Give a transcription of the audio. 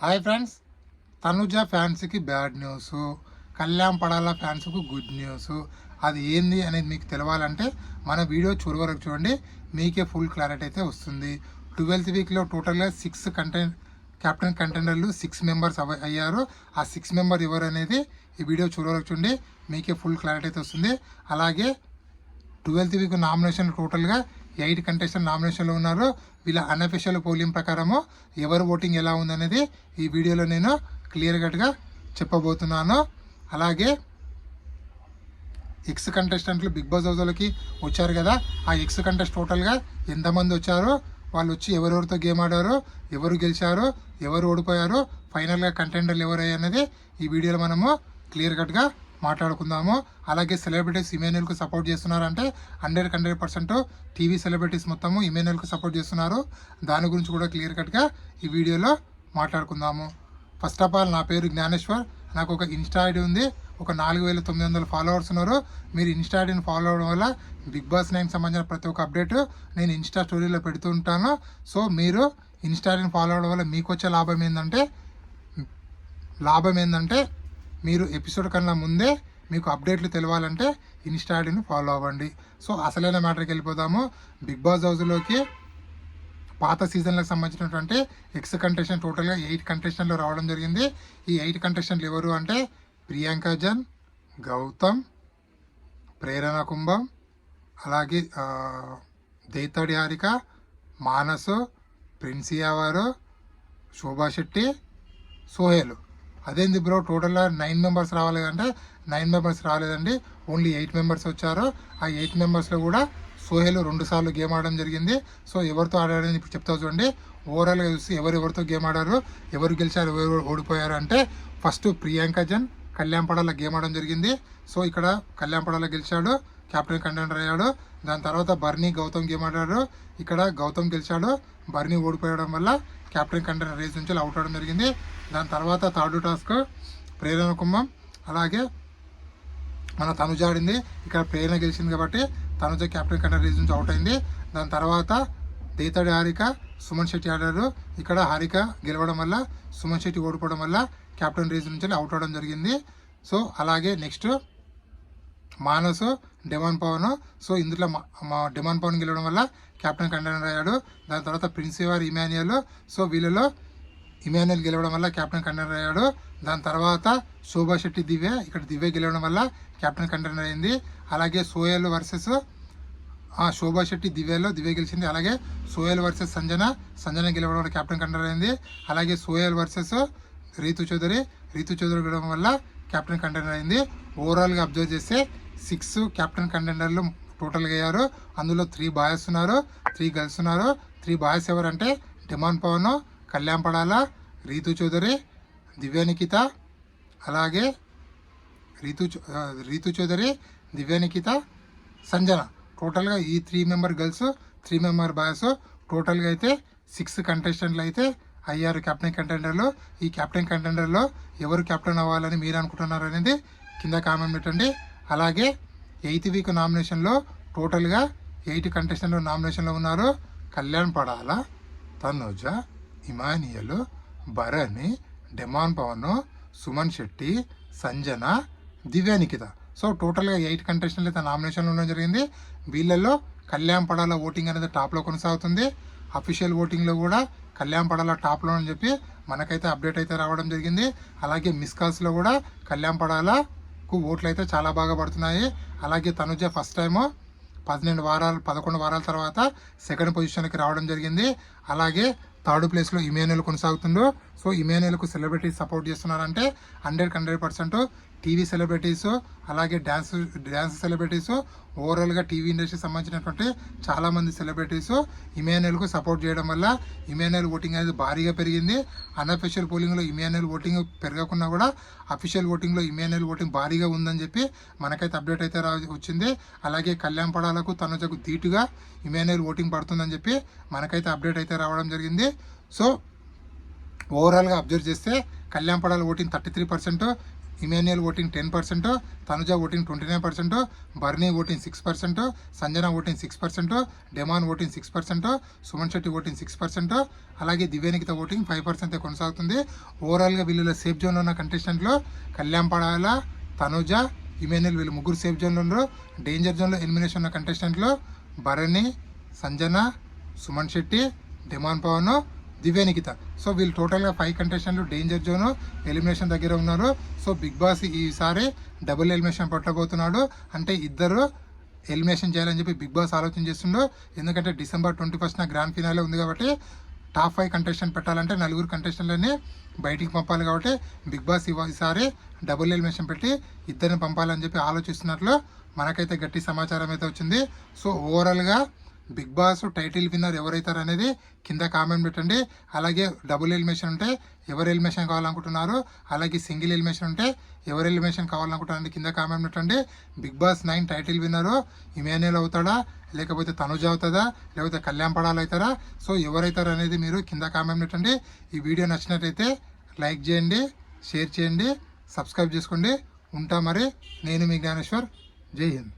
Hi friends, Tanuja ఫ్యాన్స్కి bad news, Kalyan Padala ఫ్యాన్స్కు good news. అది ఏంది అనేది మీకు తెలవాలంటే మన వీడియో చివరి వరకు చూడండి, మీకే ఫుల్ క్లారిటీ అయితే వస్తుంది. 12th వీక్లో టోటల్గా 6 క్యాప్టెన్ కంటెండర్లు 6 మెంబర్స్ అయ్యారు. ఆ 6 మెంబర్ ఎవరు అనేది ఈ వీడియో చివరి వరకు చూడండి, మీకే ఫుల్ క్లారిటీ అయితే వస్తుంది. అలాగే 12th వీక్ నామినేషన్ టోటల్గా 8 కంటెస్టెంట్ నామినేషన్లో ఉన్నారు. వీళ్ళ అన్అఫిషియల్ పోలింగ్ ప్రకారము ఎవరు ఓటింగ్ ఎలా ఉందనేది ఈ వీడియోలో నేను క్లియర్ కట్గా చెప్పబోతున్నాను. అలాగే ఎక్స్ కంటెస్టెంట్లు బిగ్ బాస్ హౌస్లోకి వచ్చారు కదా, ఆ ఎక్స్ కంటెస్ట్ టోటల్గా ఎంతమంది వచ్చారు, వాళ్ళు వచ్చి ఎవరెవరితో గేమ్ ఆడారు, ఎవరు గెలిచారు, ఎవరు ఓడిపోయారు, ఫైనల్గా కంటెండర్లు ఎవరయ్యారు అనేది ఈ వీడియోలో మనము క్లియర్ కట్గా మాట్లాడుకుందాము. అలాగే సెలబ్రిటీస్ ఇమాన్యుయల్కు సపోర్ట్ చేస్తున్నారంటే 100% టీవీ సెలబ్రిటీస్ మొత్తము ఇమాన్యుయల్కు సపోర్ట్ చేస్తున్నారు. దాని గురించి కూడా క్లియర్ కట్గా ఈ వీడియోలో మాట్లాడుకుందాము. ఫస్ట్ ఆఫ్ ఆల్, నా పేరు జ్ఞానేశ్వర్. నాకు ఒక ఇన్స్టా ఐడి ఉంది, ఒక 4900 ఫాలోవర్స్ ఉన్నారు. మీరు ఇన్స్టా ఐడిని ఫాలో అవడం వల్ల బిగ్ బాస్ 9 సంబంధించిన ప్రతి ఒక్క అప్డేట్ నేను ఇన్స్టా స్టోరీలో పెడుతూ ఉంటాను. సో మీరు ఇన్స్టా ఐడిని ఫాలో అవడం వల్ల మీకు వచ్చే లాభం ఏంటంటే మీరు ఎపిసోడ్ కన్నా ముందే మీకు అప్డేట్లు తెలవాలంటే ఇన్స్టా ఐడిని ఫాలో అవ్వండి. సో అసలైన మ్యాటర్కి వెళ్ళిపోదాము. బిగ్ బాస్ హౌస్లోకి పాత సీజన్లకు సంబంధించినటువంటి ఎక్స్ కంటెస్టెంట్ టోటల్గా 8 కంటెస్టెంట్లు రావడం జరిగింది. ఈ 8 కంటెస్టెంట్లు ఎవరు అంటే ప్రియాంక జన్, గౌతమ్, ప్రేరణ కుంభం, అలాగే దేతడి హారిక, మానసు, ప్రిన్సియా వారు, శోభా శెట్టి, సోహేల్. అదేంది బ్రో టోటల్గా 9 మెంబర్స్ రావాలి అంటే 9 మెంబర్స్ రాలేదండి, ఓన్లీ 8 మెంబర్స్ వచ్చారు. ఆ 8 మెంబర్స్లో కూడా సోహేల్ 2 సార్లు గేమ్ ఆడడం జరిగింది. సో ఎవరితో ఆడారని ఇప్పుడు చెప్తా చూడండి. ఓవరాల్గా చూసి ఎవరెవరితో గేమ్ ఆడారు, ఎవరు గెలిచారు, ఎవరు ఓడిపోయారు అంటే ఫస్ట్ ప్రియాంక జన్ కళ్యాణ్ పడాల గేమ్ ఆడడం జరిగింది. సో ఇక్కడ కళ్యాణ్ పడాల గెలిచాడు, క్యాప్టెన్ కంటెండర్ అయ్యాడు. దాని తర్వాత బర్నీ గౌతమ్ గేమ్ ఆడాడు. ఇక్కడ గౌతమ్ గెలిచాడు, బర్నీ ఓడిపోయడం వల్ల క్యాప్టెన్ కంటెండర్ రేస్ నుంచి అవుట్ అవడం జరిగింది. దాని తర్వాత థర్డ్ టాస్క్ ప్రేరణ కుంభం, అలాగే మన తనుజ ఆడింది. ఇక్కడ ప్రేరణ గెలిచింది కాబట్టి తనుజ క్యాప్టెన్ కంటెండర్ రేస్ నుంచి అవుట్ అయింది. దాని తర్వాత దేతడి హారిక, సుమన్ శెట్టి ఆడారు. ఇక్కడ హారిక గెలవడం వల్ల సుమన్ శెట్టి ఓడిపోవడం వల్ల క్యాప్టెన్ రేస్ నుంచి అవుట్ అవడం జరిగింది. సో అలాగే నెక్స్ట్ మానసు, డెమాన్ పవన్. సో ఇందులో మా డెమాన్ పవన్ గెలవడం వల్ల క్యాప్టెన్ కంటెండర్ అయ్యాడు. దాని తర్వాత ప్రిన్సివార్ ఇమాన్యుయల్. సో వీళ్ళలో ఇమాన్యుయల్ గెలవడం వల్ల క్యాప్టెన్ కంటెండర్ అయ్యాడు. దాని తర్వాత శోభా శెట్టి, దివ్య. ఇక్కడ దివ్య గెలవడం వల్ల క్యాప్టెన్ కంటెండర్ అయింది. అలాగే సోహేల్ వర్సెస్ శోభా శెట్టి, దివ్యలో దివ్య గెలిచింది. అలాగే సోహేల్ వర్సెస్ సంజన గెలవడం వల్ల క్యాప్టెన్ కంటెండర్ అయింది. అలాగే సోహేల్ వర్సెస్ రీతు చౌదరి గెలవడం వల్ల క్యాప్టెన్ కంటెండర్ అయింది. ఓవరాల్గా అబ్జర్వ్ చేస్తే 6 క్యాప్టెన్ కంటెండర్లు టోటల్గా అయ్యారు. అందులో 3 బాయ్స్ ఉన్నారు, 3 గర్ల్స్ ఉన్నారు. 3 బాయ్స్ ఎవరంటే డెమాన్ పవన్, కళ్యాణ్ పడాల, రీతు చౌదరి, దివ్యానికిత, అలాగే రీతు చౌదరి, దివ్యానికిత, సంజన. టోటల్గా ఈ 3 మెంబర్ గర్ల్స్, 3 మెంబర్ బాయ్స్, టోటల్గా అయితే 6 కంటెస్టెంట్లు అయితే అయ్యారు క్యాప్టెన్ కంటెండర్లు. ఈ క్యాప్టెన్ కంటెండర్లో ఎవరు క్యాప్టెన్ అవ్వాలని మీరు అనుకుంటున్నారు అనేది కింద కామెంట్ పెట్టండి. అలాగే 8th వీక్ నామినేషన్లో టోటల్గా 8 కంటెస్టెంట్లు నామినేషన్లో ఉన్నారు. Kalyan Padala, Tanuja, Emmanuel, Bharani, demon Pawan, Suman Shetty, Sanjana, దివ్యానికిత. So టోటల్గా 8 కంటెస్టెంట్లు అయితే నామినేషన్లో ఉండడం జరిగింది. వీళ్ళల్లో కళ్యాణ్ పడాల ఓటింగ్ అనేది టాప్లో కొనసాగుతుంది. అఫీషియల్ ఓటింగ్లో కూడా కళ్యాణ్ పడాల టాప్లో అని చెప్పి మనకైతే అప్డేట్ అయితే రావడం జరిగింది. అలాగే మిస్ కాల్స్లో కూడా కళ్యాణ్ పడాలకు ఓట్లు అయితే చాలా బాగా పడుతున్నాయి. అలాగే తనుజ ఫస్ట్ టైము 11 వారాల తర్వాత సెకండ్ పొజిషన్కి రావడం జరిగింది. అలాగే థర్డ్ ప్లేస్లో ఇమాన్యుయల్ కొనసాగుతుండు. సో ఇమాన్యుయల్కు సెలబ్రిటీస్ సపోర్ట్ చేస్తున్నారంటే 100% టీవీ సెలబ్రిటీస్, అలాగే డ్యాన్స్ సెలబ్రిటీస్, ఓవరాల్గా టీవీ ఇండస్ట్రీకి సంబంధించినటువంటి చాలామంది సెలబ్రిటీస్ ఇమాన్యుయల్కు సపోర్ట్ చేయడం వల్ల ఇమాన్యుయల్ ఓటింగ్ అనేది భారీగా పెరిగింది. అన్అఫిషియల్ పోలింగ్లో ఇమాన్యుయల్ ఓటింగ్ పెరగకుండా కూడా అఫీషియల్ ఓటింగ్లో ఇమాన్యుయల్ ఓటింగ్ భారీగా ఉందని చెప్పి మనకైతే అప్డేట్ అయితే వచ్చింది. అలాగే కళ్యాణ్ పడాలకు, తనుజకు ధీటుగా ఇమాన్యుయల్ ఓటింగ్ పడుతుందని చెప్పి మనకైతే అప్డేట్ అయితే రావడం జరిగింది. సో ఓవరాల్గా అబ్జర్వ్ చేస్తే Kalyan Padala voting 33%, Emmanuel voting 10%, Tanuja voting 29%, బర్నీ voting 6%, Sanjana voting 6%, demon voting 6%, Suman Shetty voting 6%, అలాగే దివ్యానికిత ఓటింగ్ 5% కొనసాగుతుంది. ఓవరాల్గా వీళ్ళ సేఫ్ జోన్లో ఉన్న కంటెస్టెంట్లు కళ్యాణ్ పడాల, తనుజ, ఇమాన్యుయల్ వీళ్ళు ముగ్గురు సేఫ్ జోన్లో ఉన్నారు. డేంజర్ జోన్లో ఎలిమినేషన్ ఉన్న కంటెస్టెంట్లు భరణి, సంజన, సుమన్ శెట్టి, డెమాన్ పవన్, దివ్యానికిత. సో వీళ్ళు టోటల్గా 5 కంటెస్టెంట్లు డేంజర్ జోను ఎలిమినేషన్ దగ్గర ఉన్నారు. సో బిగ్ బాస్ ఈసారి డబుల్ ఎలిమినేషన్ పట్టబోతున్నాడు. అంటే ఇద్దరు ఎలిమినేషన్ చేయాలని చెప్పి బిగ్ బాస్ ఆలోచన చేస్తుండో. ఎందుకంటే December 21న గ్రాండ్ ఫినాలే ఉంది కాబట్టి టాప్ 5 కంటెస్టెంట్ పెట్టాలంటే 4 కంటెస్టెంట్లని బయటికి పంపాలి. కాబట్టి బిగ్ బాస్ ఈసారి డబుల్ ఎలిమినేషన్ పెట్టి ఇద్దరిని పంపాలని చెప్పి ఆలోచిస్తున్నట్లు మనకైతే గట్టి సమాచారం అయితే వచ్చింది. సో ఓవరాల్గా బిగ్ బాస్ టైటిల్ విన్నర్ ఎవరైతారు అనేది కింద కామెంట్ పెట్టండి. అలాగే డబుల్ ఎలిమినేషన్ ఉంటే ఎవరు ఎలిమినేషన్ కావాలనుకుంటున్నారు, అలాగే సింగిల్ ఎలిమినేషన్ ఉంటే ఎవరు ఎలిమినేషన్ కావాలనుకుంటున్నారు కింద కామెంట్ పెట్టండి. బిగ్ బాస్ 9 టైటిల్ విన్నరు ఇమాన్యుయల్ అవుతాడా, లేకపోతే తనుజ అవుతుందా, లేకపోతే కళ్యాణ్ పడాల్ అవుతారా? సో ఎవరైతారు అనేది మీరు కింద కామెంట్ పెట్టండి. ఈ వీడియో నచ్చినట్టయితే లైక్ చేయండి, షేర్ చేయండి, సబ్స్క్రైబ్ చేసుకోండి. ఉంటా మరి. నేను మీ జ్ఞానేశ్వర్. జై హింద్.